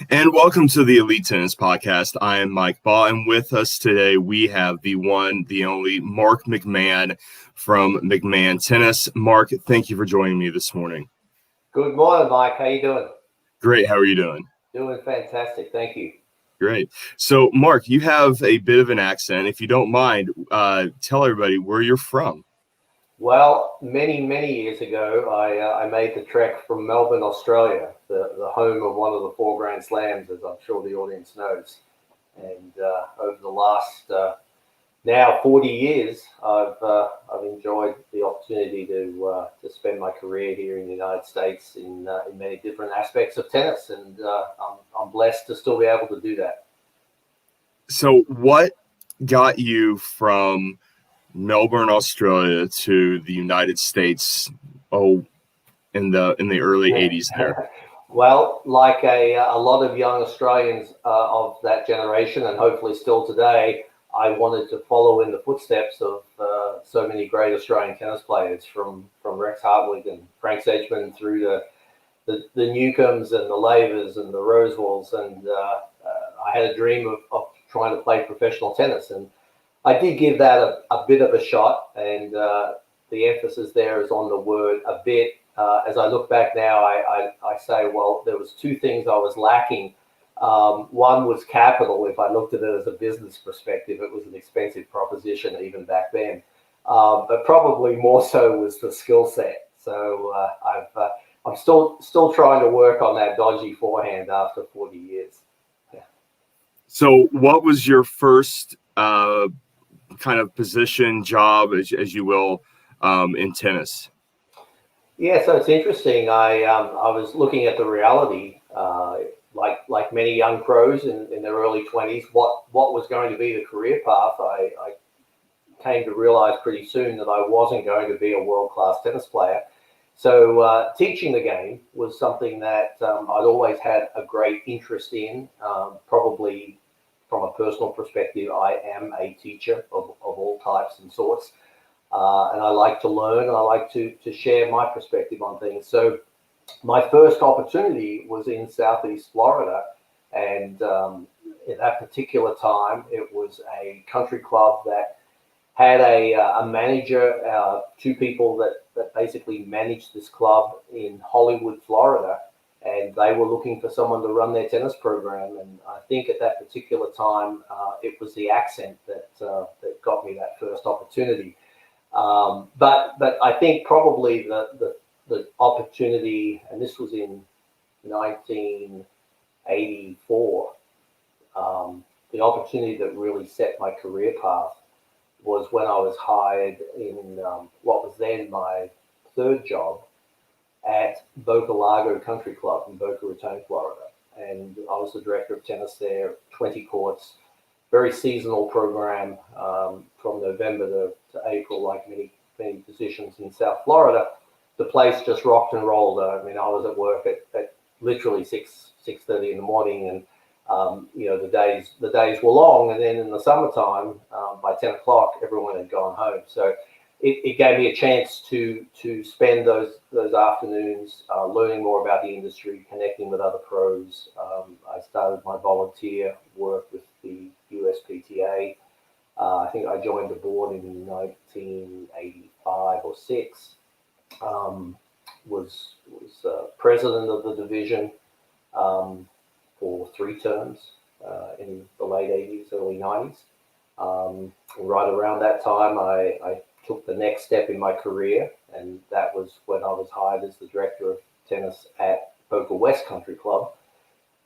And welcome to the Elite Tennis Podcast. I am Mike Baugh, and with us today we have the one, the only Mark McMahon from McMahon Tennis. Mark, thank you for joining me this morning. Good morning, Mike. How you doing? Great. How are you doing? Doing fantastic. Thank you. Great. So, Mark, you have a bit of an accent. If you don't mind, tell everybody where you're from. Well, many years ago, I made the trek from Melbourne, Australia, the home of one of the 4 Grand Slams, as I'm sure the audience knows. And over the last now 40 years, I've enjoyed the opportunity to spend my career here in the United States in many different aspects of tennis, and I'm blessed to still be able to do that. So, what got you from Melbourne, Australia to the United States in the early 80s there? Well, like a lot of young Australians of that generation, and hopefully still today, I wanted to follow in the footsteps of so many great Australian tennis players, from Rex Hartwig and Frank Sedgman through the Newcombs and the Lavers and the Rosewalls, and I had a dream of trying to play professional tennis, and I did give that a bit of a shot, and the emphasis there is on the word "a bit." As I look back now, I say, well, there was 2 things I was lacking. One was capital. If I looked at it as a business perspective, it was an expensive proposition even back then. But probably more so was the skill set. So I'm still trying to work on that dodgy forehand after 40 years. Yeah. So what was your first kind of position, job, as you will, in tennis? Yeah, so it's interesting. I was looking at the reality, like many young pros in their early 20s, what was going to be the career path. I came to realize pretty soon that I wasn't going to be a world-class tennis player. So teaching the game was something that I'd always had a great interest in. Probably from a personal perspective, I am a teacher of all types and sorts. And I like to learn, and I like to share my perspective on things. So my first opportunity was in Southeast Florida, and at that particular time, it was a country club that had a manager, 2 people that basically managed this club in Hollywood, Florida, and they were looking for someone to run their tennis program. And I think at that particular time, it was the accent that got me that first opportunity. But I think probably the opportunity, and this was in 1984, the opportunity that really set my career path was when I was hired in what was then my 3rd job at Boca Largo Country Club in Boca Raton, Florida. And I was the director of tennis there, 20 courts, very seasonal program, from November to April, like many positions in South Florida. The place just rocked and rolled. I mean, I was at work at literally 6:30 in the morning, and the days were long. And then in the summertime, by 10 o'clock, everyone had gone home. So it gave me a chance to spend those afternoons learning more about the industry, connecting with other pros. I started my volunteer work with the USPTA. I think I joined the board in 1985 or 6. Was president of the division for 3 terms in the late 80s, early 90s. Right around that time, I took the next step in my career, and that was when I was hired as the director of tennis at Boca West Country Club,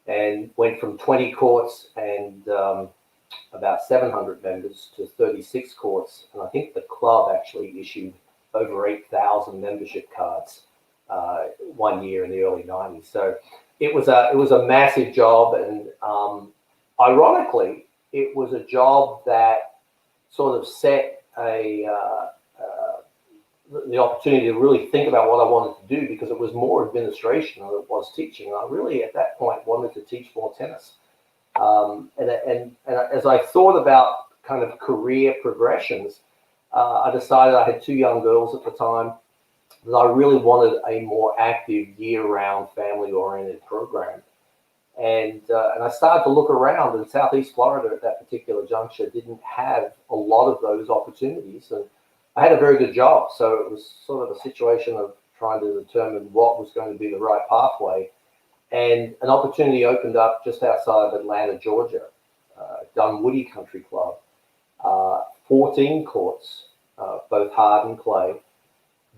and went from 20 courts and about 700 members to 36 courts. And I think the club actually issued over 8,000 membership cards one year in the early 90s. So it was a massive job, and ironically, it was a job that sort of set the opportunity to really think about what I wanted to do, because it was more administration than it was teaching. I really, at that point, wanted to teach more tennis. And as I thought about kind of career progressions, I decided, I had 2 young girls at the time, that I really wanted a more active year-round family-oriented program. And I started to look around, and Southeast Florida at that particular juncture didn't have a lot of those opportunities. And I had a very good job, so it was sort of a situation of trying to determine what was going to be the right pathway. And an opportunity opened up just outside of Atlanta, Georgia, Dunwoody Country Club, 14 courts, both hard and clay.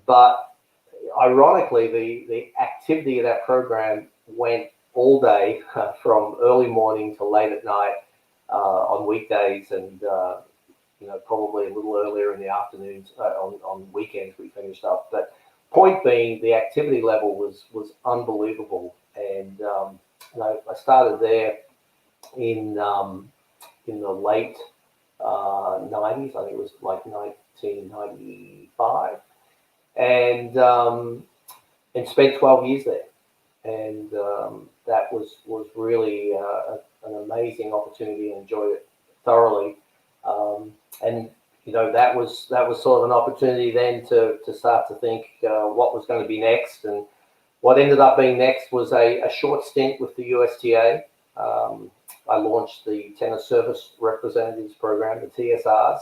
But ironically, the activity of that program went all day, from early morning to late at night on weekdays, and probably a little earlier in the afternoons on weekends we finished up. But point being, the activity level was unbelievable, and I started there in the late 90s. I think it was like 1995, and spent 12 years there. And that was really an amazing opportunity, and enjoyed it thoroughly. And that was sort of an opportunity then to start to think what was going to be next. And what ended up being next was a short stint with the USTA. I launched the Tennis Service Representatives Program, the TSRs,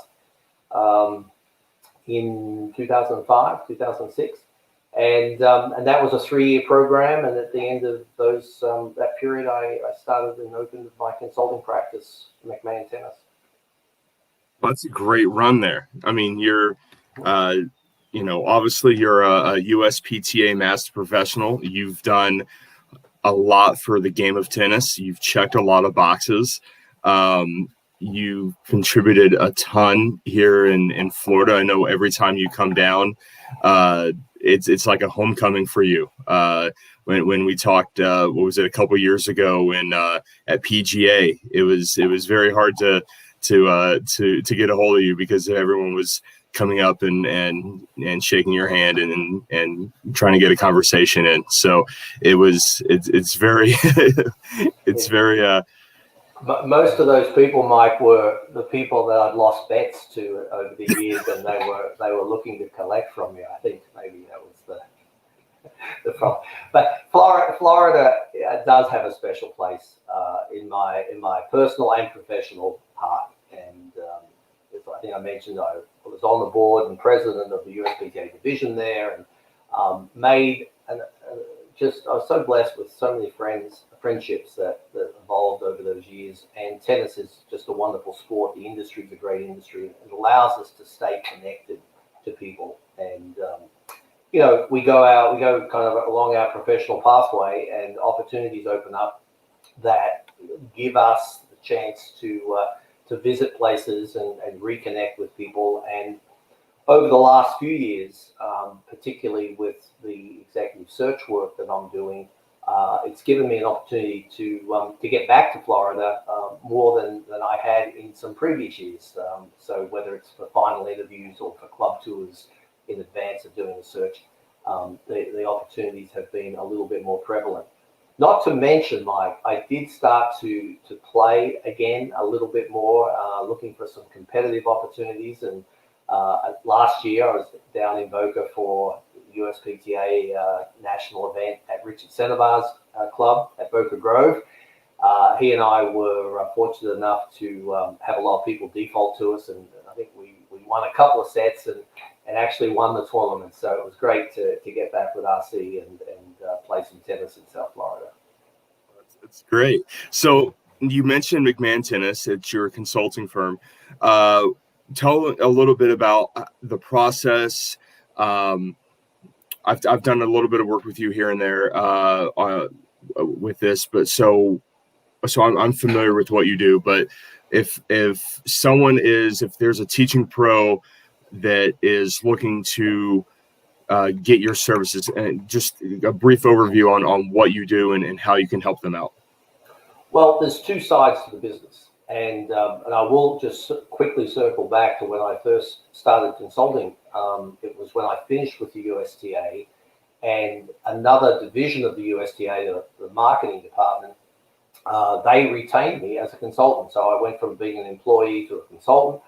in 2005, 2006. And that was a 3-year program. And at the end of that period, I started and opened my consulting practice, McMahon Tennis. That's a great run there. I mean, you're, obviously you're a USPTA Master Professional. You've done a lot for the game of tennis. You've checked a lot of boxes. You contributed a ton here in Florida. I know every time you come down, it's like a homecoming for you. When we talked, what was it, a couple years ago at PGA, it was very hard to get a hold of you because everyone was coming up and shaking your hand and trying to get a conversation in. So it's very it's very. Most of those people, Mike, were the people that I'd lost bets to over the years, and they were looking to collect from me. I think maybe that was the problem. But Florida does have a special place in my personal and professional heart. And I think I mentioned I was on the board and president of the USPTA division there, and I was so blessed with so many friendships that evolved over those years. And tennis is just a wonderful sport. The industry is a great industry. It allows us to stay connected to people. And we go kind of along our professional pathway, and opportunities open up that give us the chance to visit places and reconnect with people. And over the last few years, particularly with the executive search work that I'm doing, it's given me an opportunity to get back to Florida more than I had in some previous years. So whether it's for final interviews or for club tours in advance of doing the search, the opportunities have been a little bit more prevalent. Not to mention, Mike, I did start to play again a little bit more, looking for some competitive opportunities. And last year, I was down in Boca for USPTA national event at Richard Centerbar's club at Boca Grove. He and I were fortunate enough to have a lot of people default to us, and I think we won a couple of sets and actually won the tournament. So it was great to get back with RC and play some tennis in South Florida. That's great. So you mentioned McMahon Tennis. It's your consulting firm. Tell a little bit about the process. I've done a little bit of work with you here and there with this, but so I'm familiar with what you do. But if there's a teaching pro that is looking to get your services, and just a brief overview on what you do and how you can help them out. Well, there's two sides to the business, and I will just quickly circle back to when I first started consulting. It was when I finished with the USTA, and another division of the USTA, the marketing department, they retained me as a consultant. So I went from being an employee to a consultant,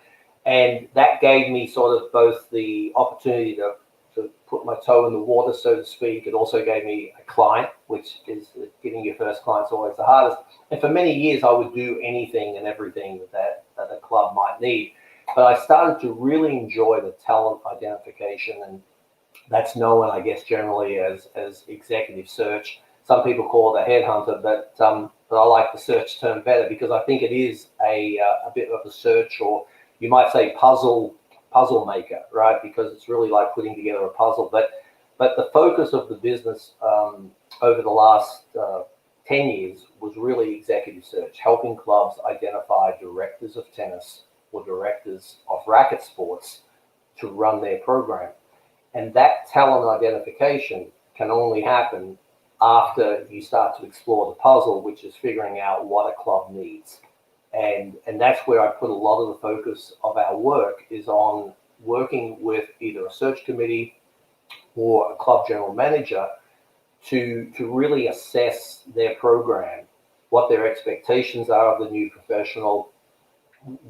and that gave me sort of both the opportunity to to put my toe in the water, so to speak. It also gave me a client, which is getting your first client's always the hardest. And for many years, I would do anything and everything that a club might need. But I started to really enjoy the talent identification, and that's known, I guess, generally as executive search. Some people call it a headhunter, but I like the search term better because I think it is a bit of a search, or you might say puzzle maker, right? Because it's really like putting together a puzzle. But the focus of the business over the last 10 years was really executive search, helping clubs identify directors of tennis or directors of racket sports to run their program. And that talent identification can only happen after you start to explore the puzzle, which is figuring out what a club needs. And that's where I put a lot of the focus of our work, is on working with either a search committee or a club general manager to really assess their program, what their expectations are of the new professional,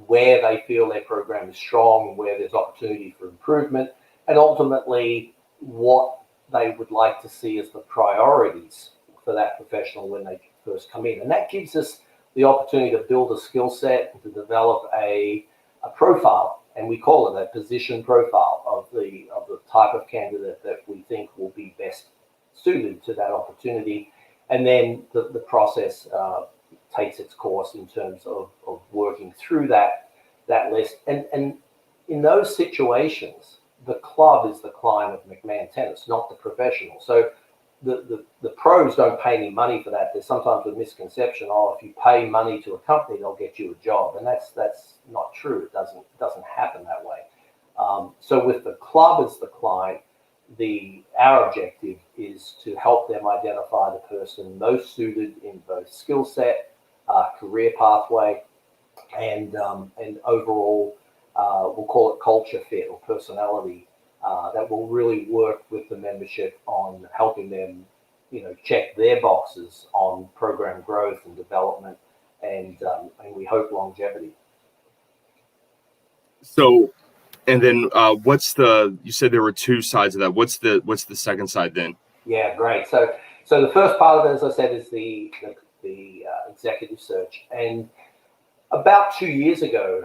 where they feel their program is strong, where there's opportunity for improvement, and ultimately what they would like to see as the priorities for that professional when they first come in. And that gives us the opportunity to build a skill set and to develop a profile, and we call it a position profile of the type of candidate that we think will be best suited to that opportunity. And then the process takes its course in terms of working through that list. And in those situations, the club is the client of McMahon Tennis, not the professional. So the pros don't pay any money for that. There's sometimes a misconception, if you pay money to a company, they'll get you a job. And that's not true. It doesn't happen that way. So with the club as the client, our objective is to help them identify the person most suited in both skill set, career pathway, and overall, we'll call it culture fit or personality, that will really work with the membership on helping them, check their boxes on program growth and development, and we hope longevity. So, and then you said there were two sides of that. What's the second side then? Yeah, great. So the first part of it, as I said, is the executive search. And about 2 years ago,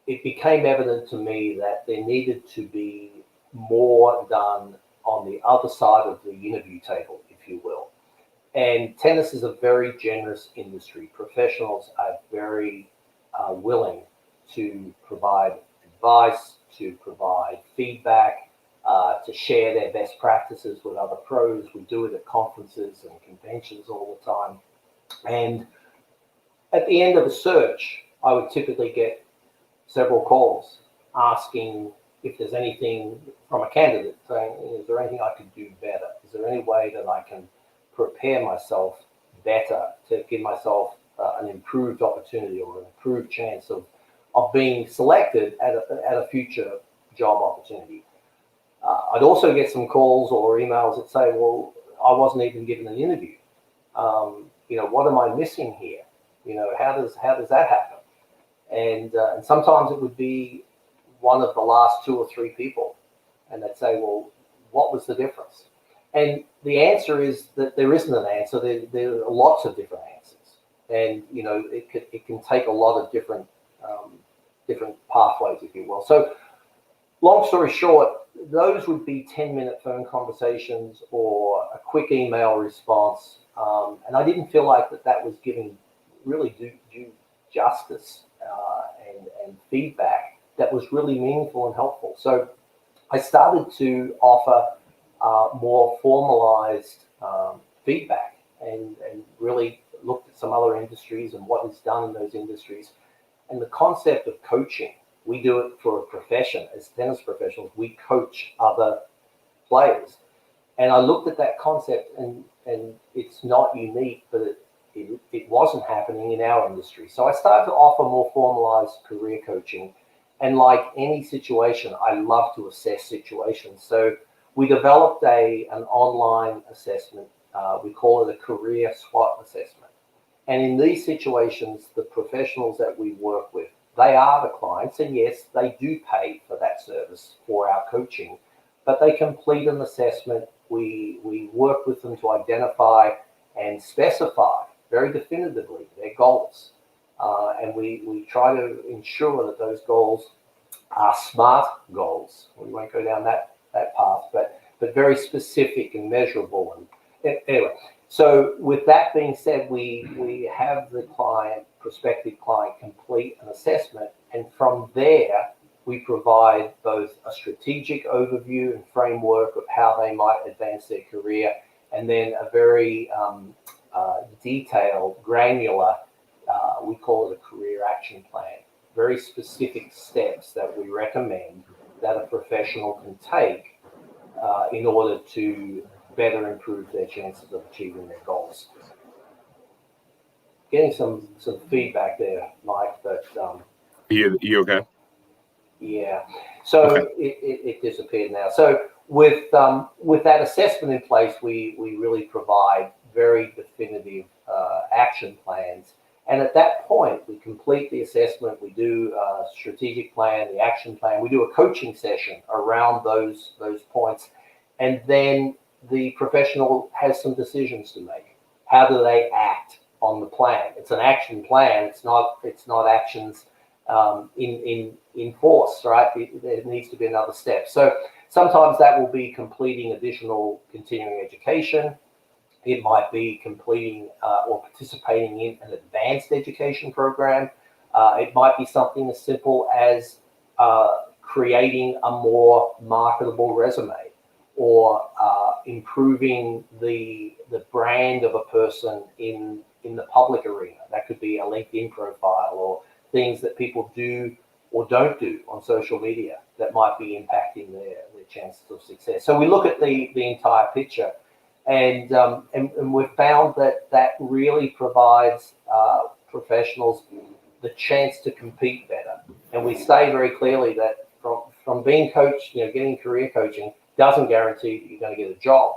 it became evident to me that there needed to be more done on the other side of the interview table, if you will. And tennis is a very generous industry. Professionals are very willing to provide advice, to provide feedback, to share their best practices with other pros. We do it at conferences and conventions all the time. And at the end of the search, I would typically get several calls asking if there's anything from a candidate saying, is there anything I could do better? Is there any way that I can prepare myself better to give myself an improved opportunity or an improved chance of being selected at a future job opportunity? I'd also get some calls or emails that say, well, I wasn't even given an interview. What am I missing here? How does that happen? And sometimes it would be one of the last 2 or 3 people, and they'd say, well, what was the difference? And the answer is that there isn't an answer. There are lots of different answers, and it can take a lot of different pathways, if you will. So, long story short, those would be 10-minute phone conversations or a quick email response, and I didn't feel like that was giving really due justice and feedback that was really meaningful and helpful. So I started to offer more formalized feedback and really looked at some other industries and what is done in those industries. And the concept of coaching, we do it for a profession. As tennis professionals, we coach other players. And I looked at that concept, and it's not unique, but it wasn't happening in our industry. So I started to offer more formalized career coaching. And like any situation, I love to assess situations. So we developed an online assessment. We call it a career SWOT assessment. And in these situations, the professionals that we work with, they are the clients. And yes, they do pay for that service, for our coaching. but they complete an assessment. We work with them to identify and specify very definitively their goals. And we try to ensure that those goals are SMART goals. We won't go down that path, but very specific and measurable. And anyway, so with that being said, we have the prospective client complete an assessment, and from there we provide both a strategic overview and framework of how they might advance their career, and then a very detailed, granular, we call it a career action plan, very specific steps that we recommend that a professional can take in order to better improve their chances of achieving their goals. Getting some feedback there, Mike, but You okay? yeah. So Okay. it disappeared now. So with that assessment in place, we really provide very definitive action plans. And at that point, we complete the assessment, we do a strategic plan, the action plan, we do a coaching session around those points, and then the professional has some decisions to make. How do they act on the plan? It's an action plan. It's not actions in force, right? There needs to be another step. So sometimes that will be completing additional continuing education. It might be completing or participating in an advanced education program. It might be something as simple as creating a more marketable resume, or improving the brand of a person in the public arena. That could be a LinkedIn profile, or things that people do or don't do on social media that might be impacting their chances of success. So we look at the entire picture. And we've found that really provides professionals the chance to compete better. And we say very clearly that from being coached, getting career coaching doesn't guarantee that you're going to get a job.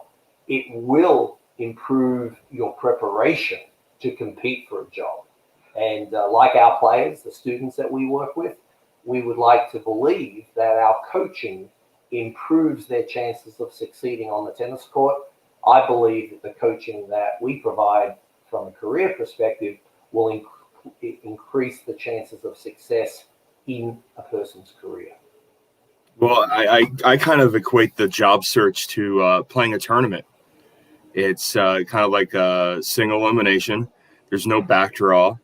It will improve your preparation to compete for a job. And like our players, the students that we work with, we would like to believe that our coaching improves their chances of succeeding on the tennis court. I believe that the coaching that we provide from a career perspective will increase the chances of success in a person's career. Well, I kind of equate the job search to playing a tournament. It's kind of like a single elimination. There's no backdraw.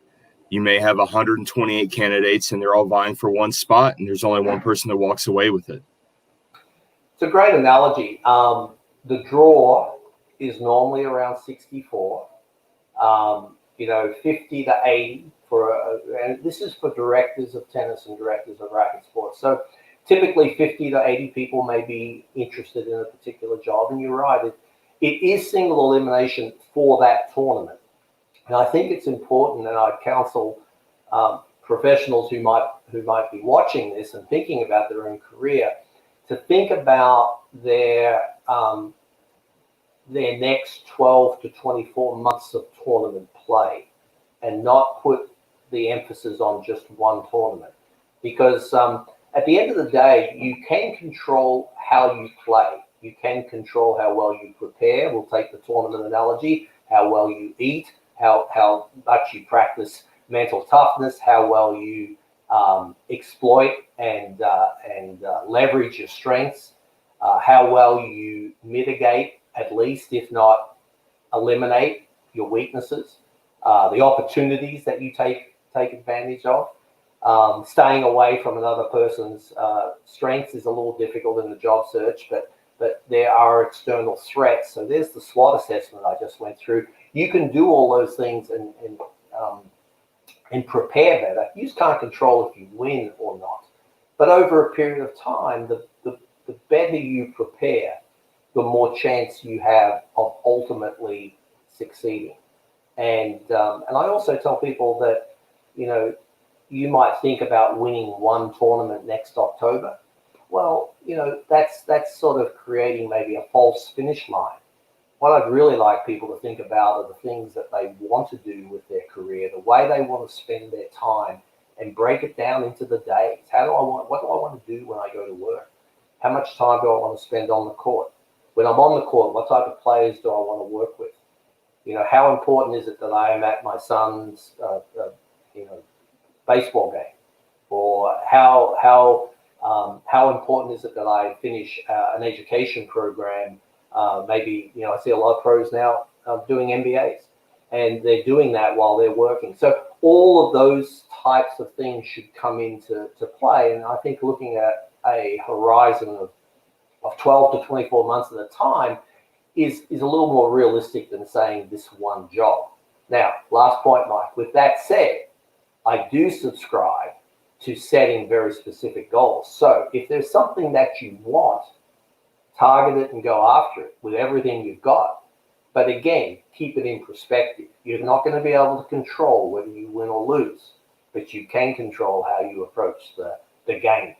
You may have 128 candidates, and they're all vying for one spot, and there's only one person that walks away with it. It's a great analogy. The draw is normally around 64, 50 to 80 and this is for directors of tennis and directors of racket sports. So typically 50 to 80 people may be interested in a particular job, and you're right, it is single elimination for that tournament. And I think it's important, and I'd counsel professionals who might be watching this and thinking about their own career to think about their next 12 to 24 months of tournament play, and not put the emphasis on just one tournament. Because at the end of the day, you can control how you play. You can control how well you prepare. We'll take the tournament analogy, how well you eat, how much you practice mental toughness, how well you exploit and leverage your strengths, how well you mitigate, at least, if not eliminate, your weaknesses, the opportunities that you take advantage of. Staying away from another person's strengths is a little difficult in the job search, but there are external threats. So there's the SWOT assessment I just went through. You can do all those things and prepare better. You just can't control if you win or not. But over a period of time, the better you prepare, the more chance you have of ultimately succeeding. And I also tell people that, you might think about winning one tournament next October. Well, that's sort of creating maybe a false finish line. What I'd really like people to think about are the things that they want to do with their career, the way they want to spend their time, and break it down into the days. What do I want to do when I go to work? how much time do I want to spend on the court? When I'm on the court, what type of players do I want to work with? How important is it that I am at my son's, baseball game? Or how important is it that I finish an education program? Maybe, I see a lot of pros now doing MBAs, and they're doing that while they're working. So all of those types of things should come into play. And I think looking at a horizon of 12 to 24 months at a time is a little more realistic than saying this one job. Now, last point, Mike. With that said, I do subscribe to setting very specific goals. So if there's something that you want, target it and go after it with everything you've got. But again, keep it in perspective. You're not going to be able to control whether you win or lose, but you can control how you approach the game.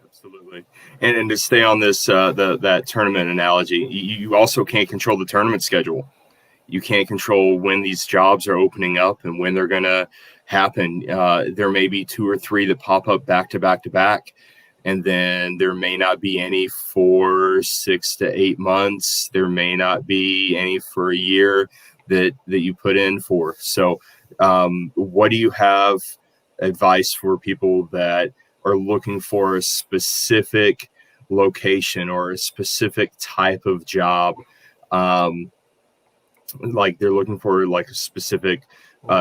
Absolutely. And to stay on this, that tournament analogy, you also can't control the tournament schedule. You can't control when these jobs are opening up and when they're going to happen. There may be 2 or 3 that pop up back to back to back, and then there may not be any for 6 to 8 months. There may not be any for a year that you put in for. So what do you have advice for people that are looking for a specific location or a specific type of job? Like they're looking for like a specific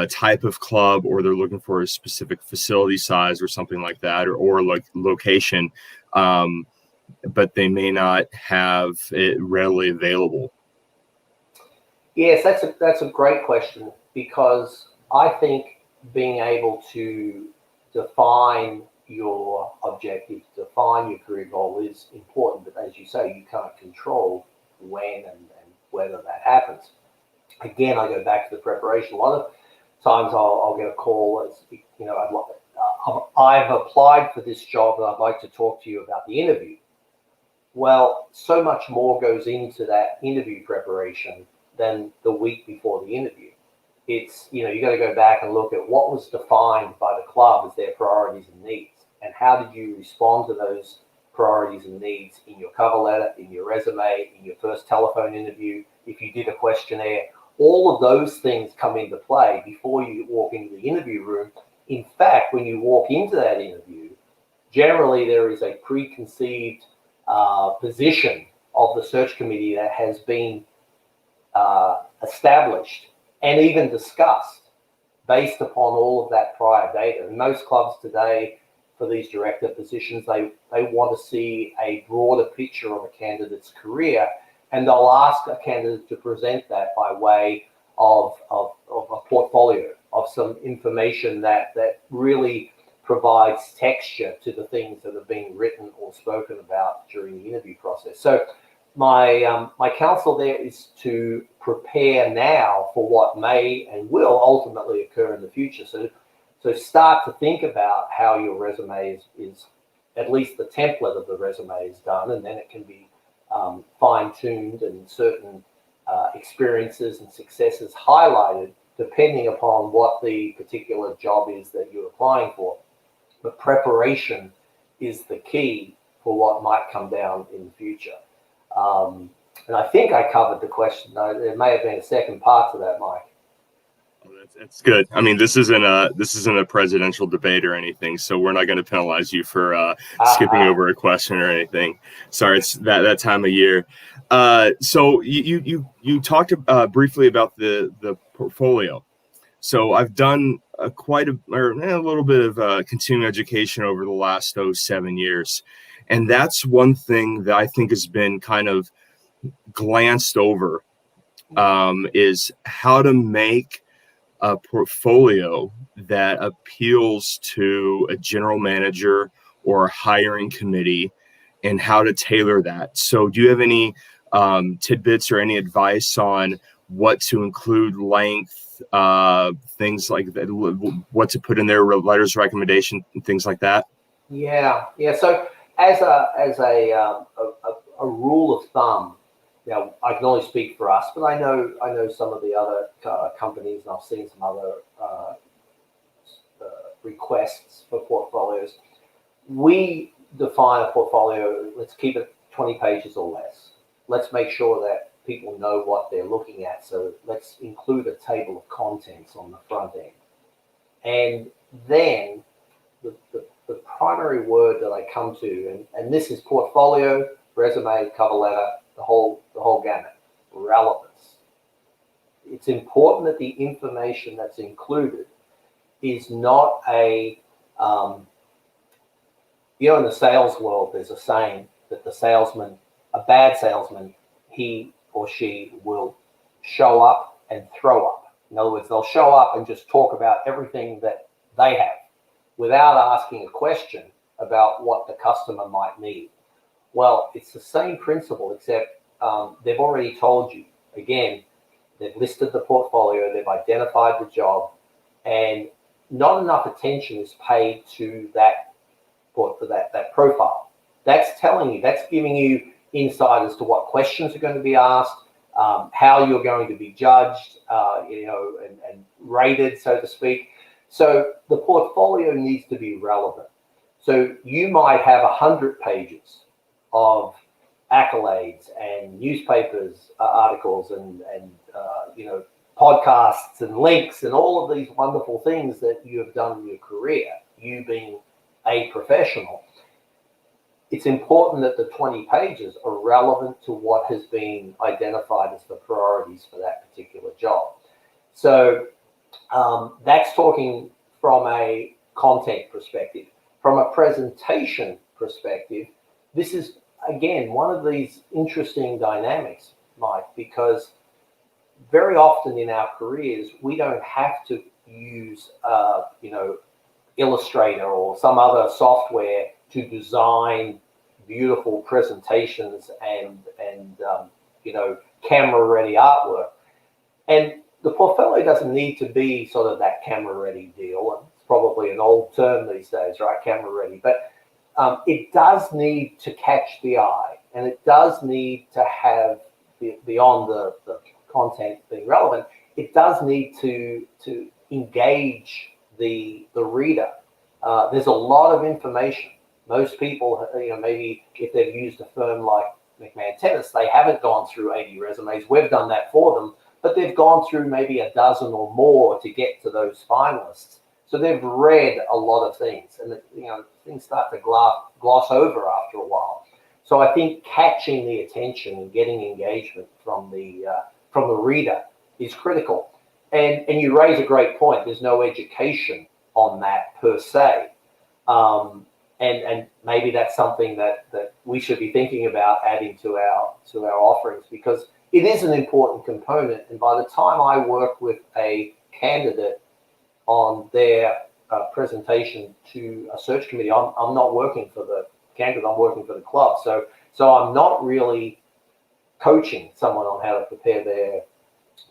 type of club, or they're looking for a specific facility size or something like that, or like location, but they may not have it readily available. Yes, that's a great question, because I think being able to define your objective, define your career goal is important. But as you say, you can't control when and whether that happens. Again, I go back to the preparation. A lot of times I'll get a call as, I've applied for this job and I'd like to talk to you about the interview. Well, so much more goes into that interview preparation than the week before the interview. It's, you got to go back and look at what was defined by the club as their priorities and needs, and how did you respond to those priorities and needs in your cover letter, in your resume, in your first telephone interview, if you did a questionnaire. All of those things come into play before you walk into the interview room. In fact, when you walk into that interview, generally there is a preconceived position of the search committee that has been established and even discussed based upon all of that prior data. And most clubs today, for these director positions, they want to see a broader picture of a candidate's career, and they'll ask a candidate to present that by way of a portfolio, of some information that really provides texture to the things that are being written or spoken about during the interview process. So my counsel there is to prepare now for what may and will ultimately occur in the future. So start to think about how your resume is at least the template of the resume is done, and then it can be fine-tuned and certain experiences and successes highlighted depending upon what the particular job is that you're applying for. But preparation is the key for what might come down in the future. And I think I covered the question, though. There may have been a second part to that, Mike. Oh, that's good. I mean, this isn't a presidential debate or anything, so we're not going to penalize you for skipping over a question or anything. Sorry, it's that time of year. So you talked briefly about the portfolio. So I've done a little bit of continuing education over the last 7 years, and that's one thing that I think has been kind of glanced over, is how to make a portfolio that appeals to a general manager or a hiring committee, and how to tailor that. So do you have any tidbits or any advice on what to include, length, things like that, what to put in there, letters of recommendation, and things like that? Yeah. So as a rule of thumb, I can only speak for us, but I know some of the other companies, and I've seen some other requests for portfolios. We define a portfolio. Let's keep it 20 pages or less. Let's make sure that people know what they're looking at. So let's include a table of contents on the front end. And then the primary word that I come to, and this is portfolio, resume, cover letter, the whole gamut, relevance. It's important that the information that's included is not a, in the sales world, there's a saying that a bad salesman, he or she will show up and throw up. In other words, they'll show up and just talk about everything that they have without asking a question about what the customer might need. Well, it's the same principle, except they've already told you. Again, they've listed the portfolio, they've identified the job, and not enough attention is paid to that profile. That's telling you, that's giving you insight as to what questions are going to be asked, how you're going to be judged, and rated, so to speak. So the portfolio needs to be relevant. So you might have 100 pages of accolades and newspapers articles and podcasts and links and all of these wonderful things that you have done in your career, you being a professional. It's important that the 20 pages are relevant to what has been identified as the priorities for that particular job. So that's talking from a content perspective. From a presentation perspective, this is, again, one of these interesting dynamics, Mike, because very often in our careers, we don't have to use, Illustrator or some other software to design beautiful presentations and camera-ready artwork. And the portfolio doesn't need to be sort of that camera-ready deal. It's probably an old term these days, right? Camera-ready. But it does need to catch the eye, and it does need to have, beyond the content being relevant, it does need to engage the reader. There's a lot of information. Most people, maybe if they've used a firm like McMahon Tennis, they haven't gone through 80 resumes. We've done that for them, but they've gone through maybe a dozen or more to get to those finalists. So they've read a lot of things, and things start to gloss over after a while. So I think catching the attention and getting engagement from the reader is critical. And you raise a great point. There's no education on that per se. And maybe that's something that we should be thinking about adding to our offerings, because it is an important component. And by the time I work with a candidate on their presentation to a search committee, I'm not working for the candidate, I'm working for the club. So I'm not really coaching someone on how to prepare their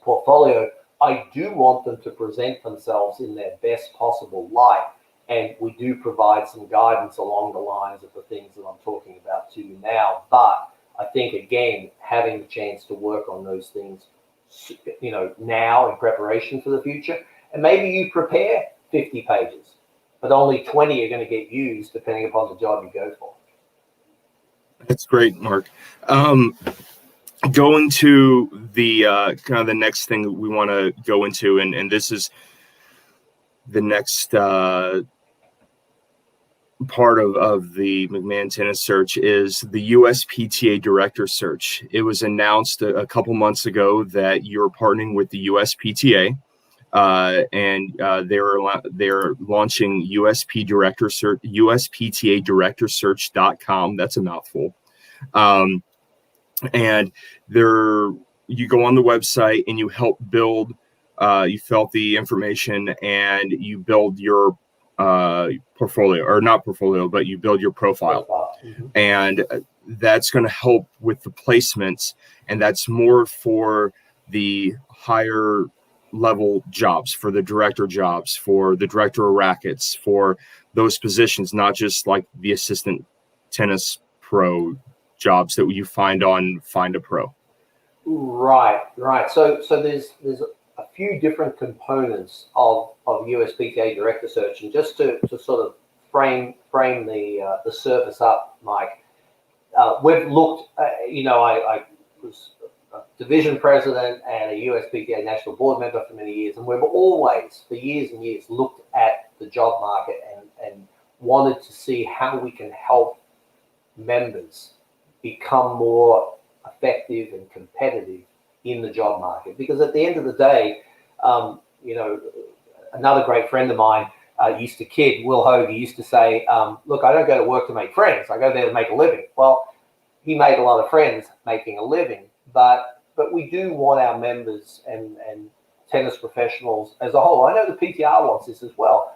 portfolio. I do want them to present themselves in their best possible light. And we do provide some guidance along the lines of the things that I'm talking about to you now. But I think, again, having the chance to work on those things, now in preparation for the future. And maybe you prepare 50 pages, but only 20 are going to get used depending upon the job you go for. That's great, Mark. Going to the kind of the next thing that we want to go into, and this is the next part of the McMahon Tennis Search, is the USPTA DirectorSearch. It was announced a couple months ago that you're partnering with the USPTA, and they're launching USPTA DirectorSearch.com. That's a mouthful. And you go on the website and you help build, you fill out the information and you build your portfolio, or not portfolio, but you build your profile. Mm-hmm. And that's going to help with the placements, and that's more for the higher level jobs, for the director jobs, for the director of rackets, for those positions, not just like the assistant tennis pro jobs that you find on Find a Pro. Right. So there's a few different components of USPTA DirectorSearch, and just to sort of frame the surface up, Mike. We've looked. I was a division president and a USPTA national board member for many years, and we've always, for years and years, looked at the job market and wanted to see how we can help members become more effective and competitive in the job market. Because at the end of the day, another great friend of mine used to kid, Will Hoagie used to say, look, I don't go to work to make friends. I go there to make a living. Well, he made a lot of friends making a living, but we do want our members and tennis professionals as a whole. I know the PTR wants this as well.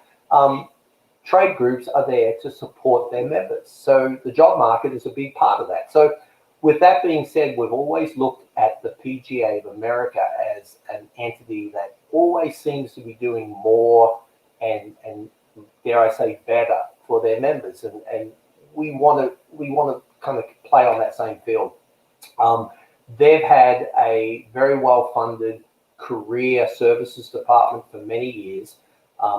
Trade groups are there to support their members. So the job market is a big part of that. So with that being said, we've always looked at the PGA of America as an entity that always seems to be doing more and dare I say better for their members. And we want to kind of play on that same field. They've had a very well-funded career services department for many years.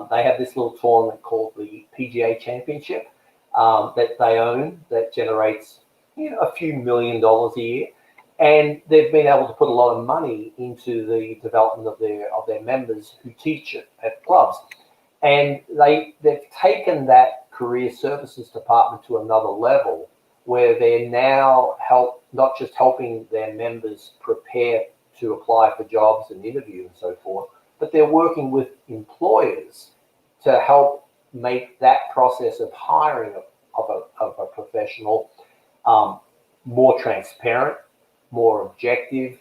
They have this little tournament called the PGA Championship that they own that generates a few $1 million a year, and they've been able to put a lot of money into the development of their members who teach at clubs, and they've taken that career services department to another level where they're now not just helping their members prepare to apply for jobs and interview and so forth, but they're working with employers to help make that process of hiring of a professional more transparent, more objective,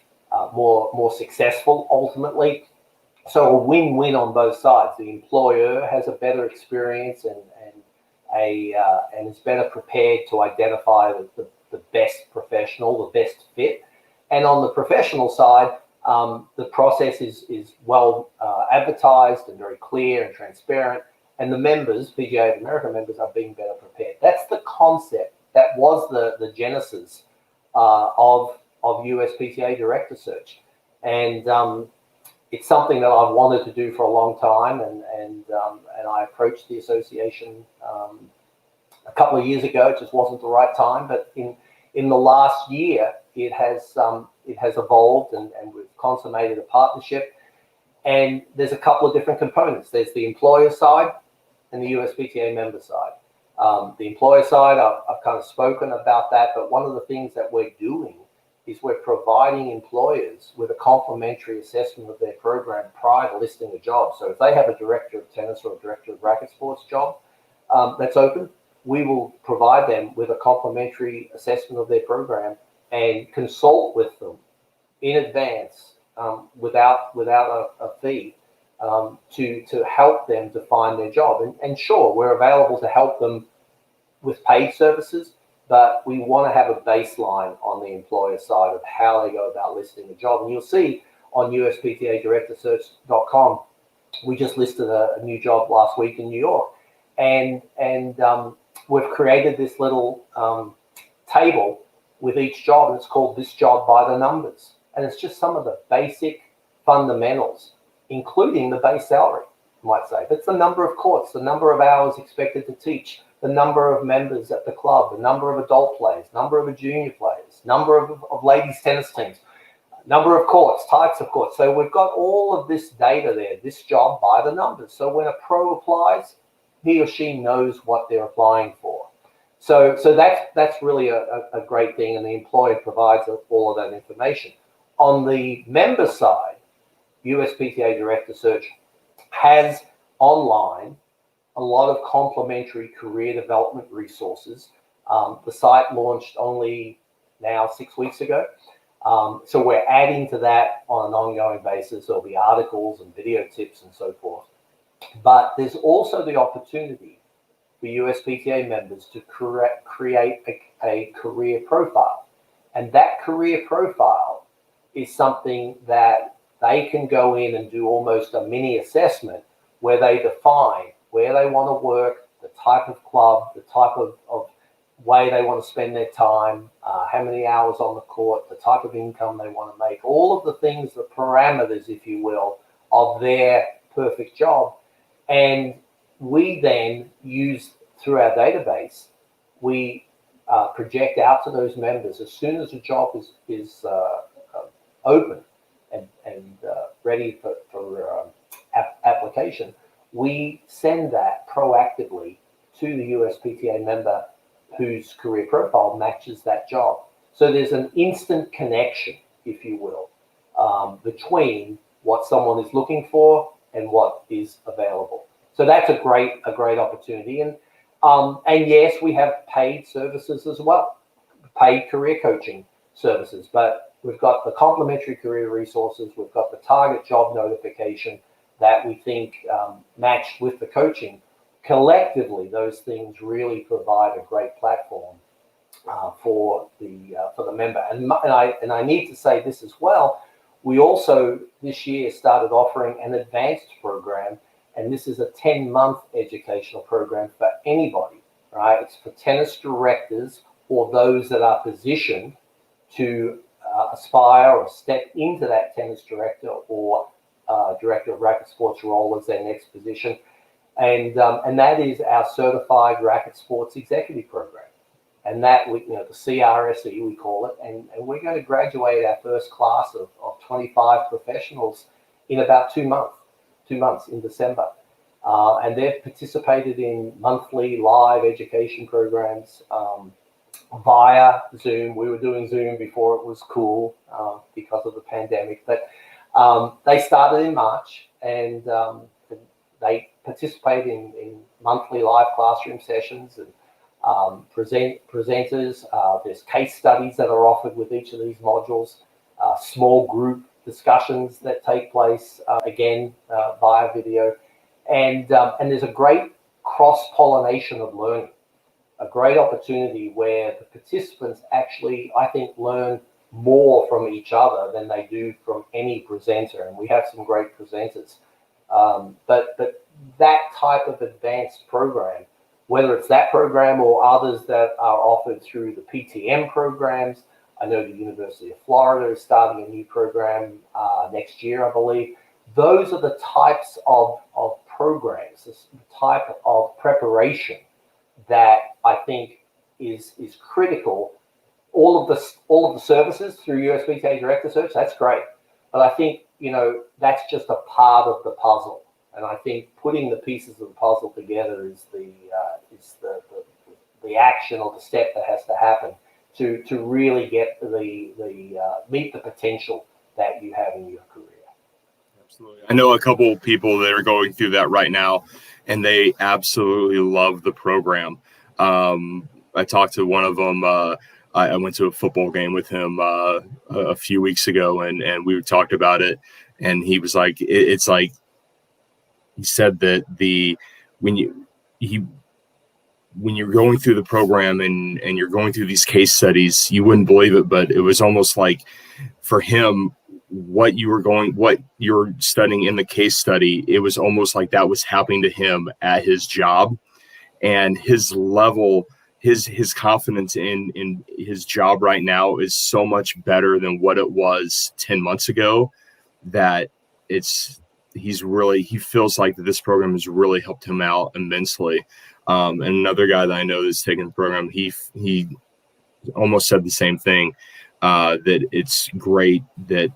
more successful ultimately. So a win-win on both sides. The employer has a better experience and is better prepared to identify the best professional, the best fit. And on the professional side, the process is well advertised and very clear and transparent. And the members, PGA of America members, are being better prepared. That's the concept. That was the genesis of USPTA DirectorSearch. And it's something that I've wanted to do for a long time, and I approached the association a couple of years ago. It just wasn't the right time, but in the last year, it has evolved, and we've consummated a partnership. And there's a couple of different components. There's the employer side and the USPTA member side. The employer side, I've kind of spoken about that, but one of the things that we're doing is we're providing employers with a complimentary assessment of their program prior to listing a job. So if they have a director of tennis or a director of racket sports job that's open, we will provide them with a complimentary assessment of their program and consult with them in advance without a fee to help them to find their job. And sure, we're available to help them with paid services, but we want to have a baseline on the employer side of how they go about listing a job. And you'll see on USPTA DirectorSearch.com, we just listed a new job last week in New York, and we've created this little table with each job, and it's called This Job by the Numbers. And it's just some of the basic fundamentals, including the base salary, you might say. It's the number of courts, the number of hours expected to teach, the number of members at the club, the number of adult players, number of junior players, number of ladies tennis teams, number of courts, types of courts. So we've got all of this data there, this job by the numbers. So when a pro applies, he or she knows what they're applying for. So that's really a great thing, and the employer provides all of that information. On the member side, USPTA DirectorSearch has online a lot of complementary career development resources. The site launched only now 6 weeks ago. So we're adding to that on an ongoing basis. There'll be articles and video tips and so forth. But there's also the opportunity for USPTA members to create a career profile. And that career profile is something that they can go in and do almost a mini assessment where they define where they want to work, the type of club, the type of way they want to spend their time, how many hours on the court, the type of income they want to make, all of the things, the parameters, if you will, of their perfect job. And we then use through our database, we project out to those members as soon as a job is open and ready for application. We send that proactively to the USPTA member whose career profile matches that job. So there's an instant connection, if you will, between what someone is looking for and what is available. So that's a great opportunity. And yes, we have paid services as well, paid career coaching services, but we've got the complementary career resources, we've got the target job notification that we think matched with the coaching. Collectively, those things really provide a great platform for the member. And I need to say this as well. We also this year started offering an advanced program, and this is a 10-month educational program for anybody, right? It's for tennis directors or those that are positioned to aspire or step into that tennis director or director of racket sports role as their next position. And that is our certified racket sports executive program. And that, the CRSE, we call it. And we're going to graduate our first class of 25 professionals in about 2 months in December. And they've participated in monthly live education programs via Zoom. We were doing Zoom before it was cool because of the pandemic. But they started in March, and they participate in monthly live classroom sessions and presenters. There's case studies that are offered with each of these modules, small group discussions that take place, again, via video. And there's a great cross-pollination of learning, a great opportunity where the participants actually, I think, learn more from each other than they do from any presenter. And we have some great presenters. But that type of advanced program, whether it's that program or others that are offered through the PTM programs. I know the University of Florida is starting a new program next year, I believe. Those are the types of programs, the type of preparation that I think is critical. All of the services through USPTA DirectorSearch, that's great. But I think, that's just a part of the puzzle. And I think putting the pieces of the puzzle together is the action or the step that has to happen to really get meet the potential that you have in your career. Absolutely. I know a couple of people that are going through that right now, and they absolutely love the program. I talked to one of them. I went to a football game with him a few weeks ago, and we talked about it. And he was like, it's like, he said that when you're going through the program and you're going through these case studies, you wouldn't believe it, but it was almost like for him, what you're studying in the case study, it was almost like that was happening to him at his job, and his level, his confidence in his job right now is so much better than what it was 10 months ago, that he feels like this program has really helped him out immensely. And another guy that I know that's taken the program, he almost said the same thing, that it's great, that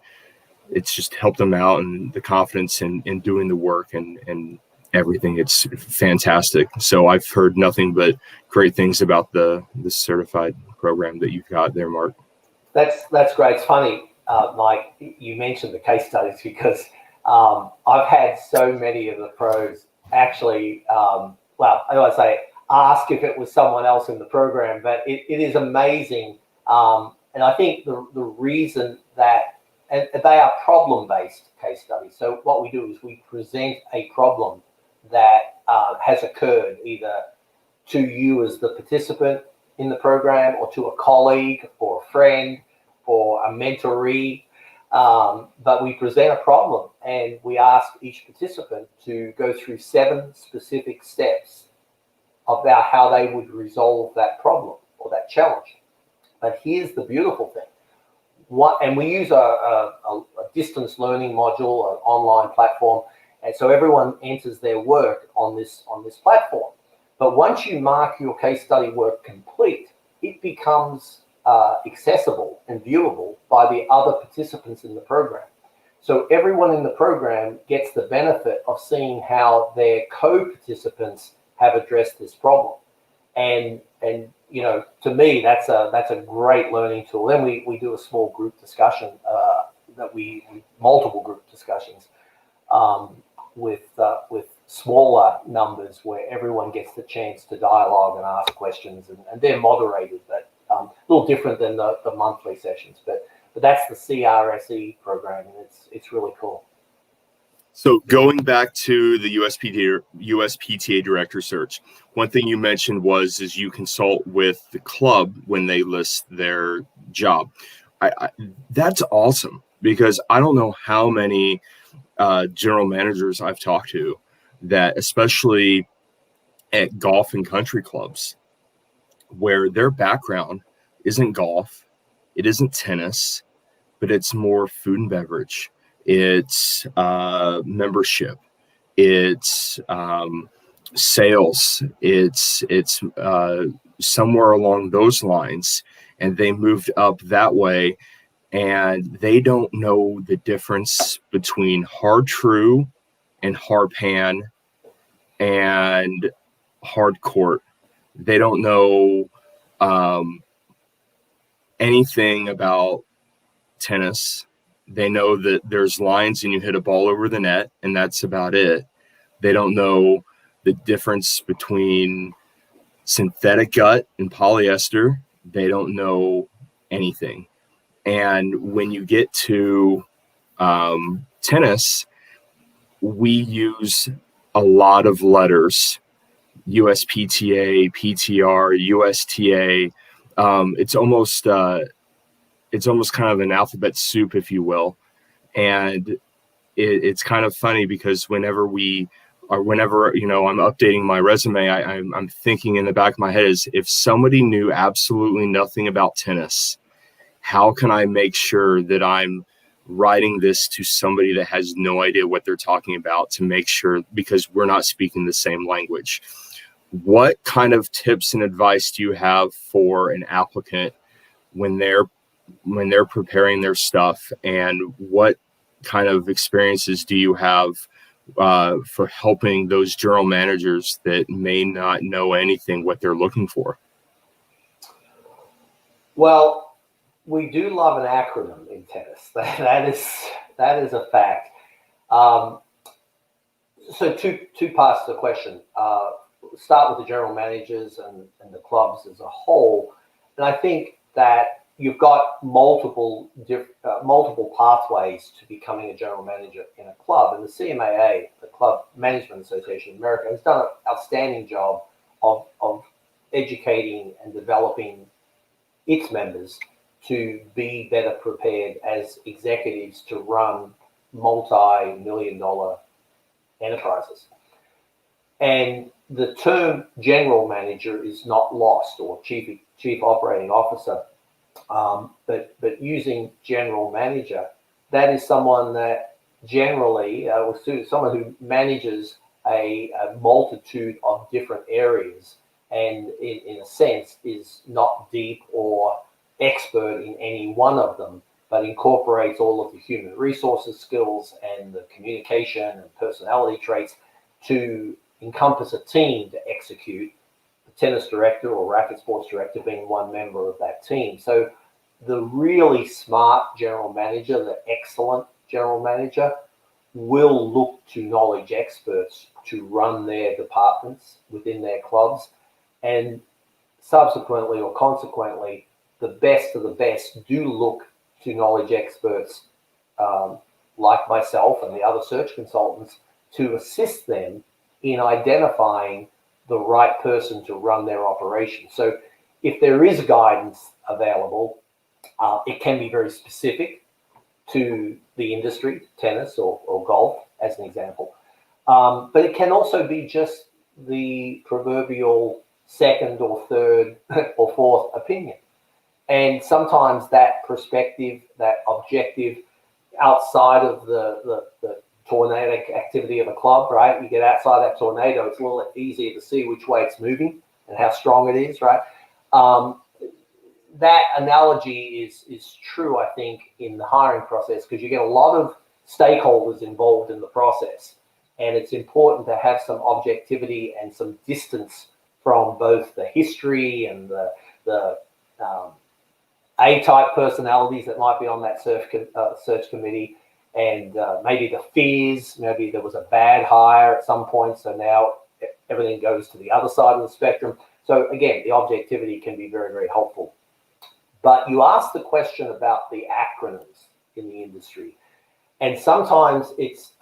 it's just helped him out, and the confidence in doing the work and everything. It's fantastic. So I've heard nothing but great things about the certified program that you've got there, Mark. That's great. It's funny, Mike, you mentioned the case studies, because I've had so many of the pros actually, I don't say ask if it was someone else in the program, but it is amazing. And I think the reason that, and they are problem-based case studies. So what we do is we present a problem that has occurred either to you as the participant in the program, or to a colleague or a friend or a mentoree. But we present a problem, and we ask each participant to go through 7 specific steps about how they would resolve that problem or that challenge. But here's the beautiful thing. And we use a distance learning module, an online platform, and so everyone enters their work on this platform. But once you mark your case study work complete, it becomes accessible and viewable by the other participants in the program. So everyone in the program gets the benefit of seeing how their co-participants have addressed this problem. And you know, to me, that's a great learning tool. Then we do a small group discussion multiple group discussions with smaller numbers where everyone gets the chance to dialogue and ask questions, and they're moderated, but a little different than the monthly sessions. But that's the CRSE program, and it's really cool. So going back to the USPTA DirectorSearch, one thing you mentioned is you consult with the club when they list their job. That's awesome, because I don't know how many general managers I've talked to that, especially at golf and country clubs, where their background isn't golf, it isn't tennis, but it's more food and beverage. It's membership. It's sales. It's somewhere along those lines, and they moved up that way, and they don't know the difference between hard true and hard pan and hard court. They don't know anything about tennis. They know that there's lines and you hit a ball over the net, and that's about it. They don't know the difference between synthetic gut and polyester. They don't know anything. And when you get to tennis, we use a lot of letters: USPTA, PTR, USTA. It's almost kind of an alphabet soup, if you will. And it's kind of funny, because whenever I'm updating my resume, I'm thinking in the back of my head is, if somebody knew absolutely nothing about tennis, how can I make sure that I'm writing this to somebody that has no idea what they're talking about, to make sure, because we're not speaking the same language. What kind of tips and advice do you have for an applicant when they're preparing their stuff, and what kind of experiences do you have for helping those general managers that may not know anything what they're looking for? Well, we do love an acronym in tennis. That is a fact. So two parts to the question. Start with the general managers and the clubs as a whole, and I think that you've got multiple pathways to becoming a general manager in a club, and the CMAA, the Club Management Association of America, has done an outstanding job of educating and developing its members to be better prepared as executives to run multi-million-dollar enterprises. And the term general manager is not lost, or chief operating officer, but using general manager, that is someone that generally, someone who manages a multitude of different areas, and in a sense is not deep or expert in any one of them, but incorporates all of the human resources skills and the communication and personality traits to encompass a team to execute. The tennis director or racket sports director being one member of that team. So the really smart general manager, the excellent general manager, will look to knowledge experts to run their departments within their clubs, and subsequently or consequently, the best of the best do look to knowledge experts like myself and the other search consultants to assist them in identifying the right person to run their operation. So if there is guidance available, it can be very specific to the industry, tennis or golf as an example. But it can also be just the proverbial second or third or fourth opinion. And sometimes that perspective, that objective, outside of the tornadic activity of a club, right? You get outside that tornado, it's a little easier to see which way it's moving and how strong it is, right? That analogy is true, I think, in the hiring process, because you get a lot of stakeholders involved in the process, and it's important to have some objectivity and some distance from both the history and the A-type personalities that might be on that search committee, and maybe the fears. Maybe there was a bad hire at some point, so now everything goes to the other side of the spectrum. So again, the objectivity can be very, very helpful. But you asked the question about the acronyms in the industry. And sometimes it's,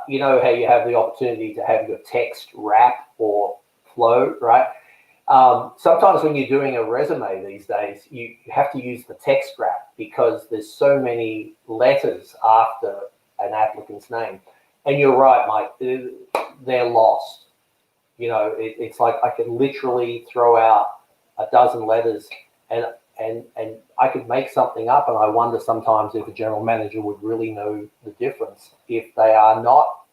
you know how you have the opportunity to have your text wrap or flow, right? Sometimes when you're doing a resume these days, you have to use the text wrap because there's so many letters after an applicant's name. And you're right, Mike, they're lost. You know, it's like I could literally throw out a dozen letters and I could make something up, and I wonder sometimes if a general manager would really know the difference if they are not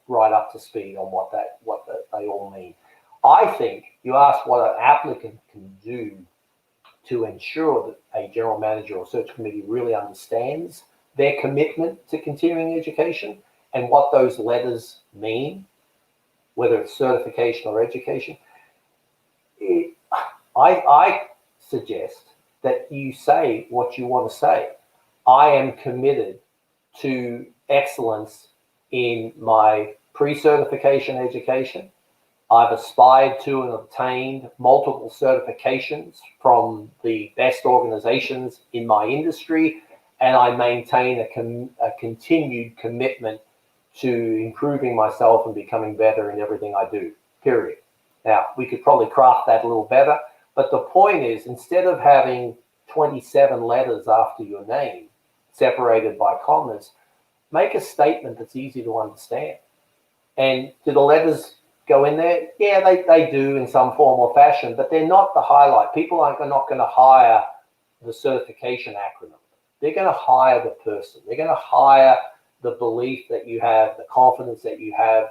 right up to speed on what they all mean. I think you asked what an applicant can do to ensure that a general manager or search committee really understands their commitment to continuing education and what those letters mean, whether it's certification or education. I suggest that you say what you want to say. I am committed to excellence in my pre-certification education. I've aspired to and obtained multiple certifications from the best organizations in my industry, and I maintain a continued commitment to improving myself and becoming better in everything I do, period. Now, we could probably craft that a little better, but the point is, instead of having 27 letters after your name separated by commas, make a statement that's easy to understand. And do the letters go in there? Yeah, they do in some form or fashion, but they're not the highlight. People are not going to hire the certification acronym. They're going to hire the person. They're going to hire the belief that you have, the confidence that you have,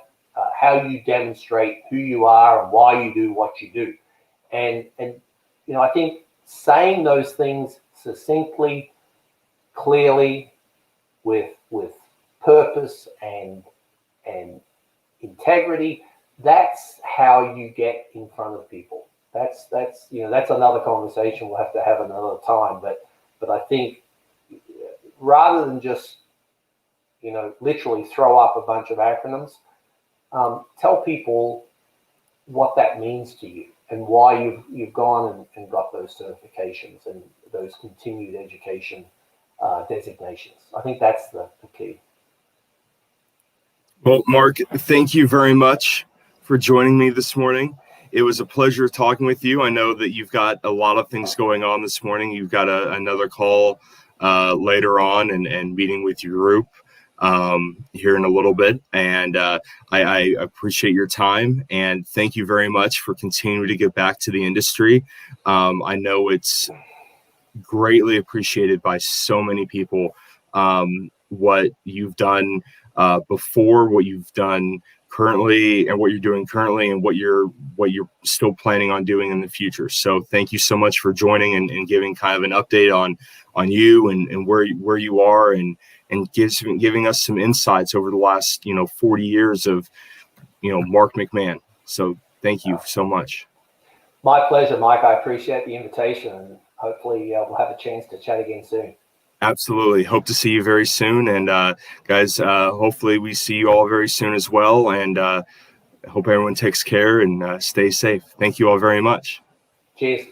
how you demonstrate who you are and why you do what you do. And you know, I think saying those things succinctly, clearly, with purpose and integrity, that's how you get in front of people. That's you know, that's another conversation we'll have to have another time. But I think rather than just, you know, literally throw up a bunch of acronyms, tell people what that means to you and why you've gone and got those certifications and those continued education designations. I think that's the key. Well, Mark, thank you very much for joining me this morning. It was a pleasure talking with you. I know that you've got a lot of things going on this morning. You've got another call later on and meeting with your group here in a little bit. And I appreciate your time, and thank you very much for continuing to get back to the industry. I know it's greatly appreciated by so many people, what you've done before, what you've done currently, and what you're doing currently, and what you're still planning on doing in the future. So thank you so much for joining and giving kind of an update on you and where you are, and giving us some insights over the last 40 years of Mark McMahon. So thank you so much. My pleasure, Mike. I appreciate the invitation, and hopefully we'll have a chance to chat again soon. Absolutely. Hope to see you very soon. And guys, hopefully we see you all very soon as well. And hope everyone takes care and stay safe. Thank you all very much. Cheers.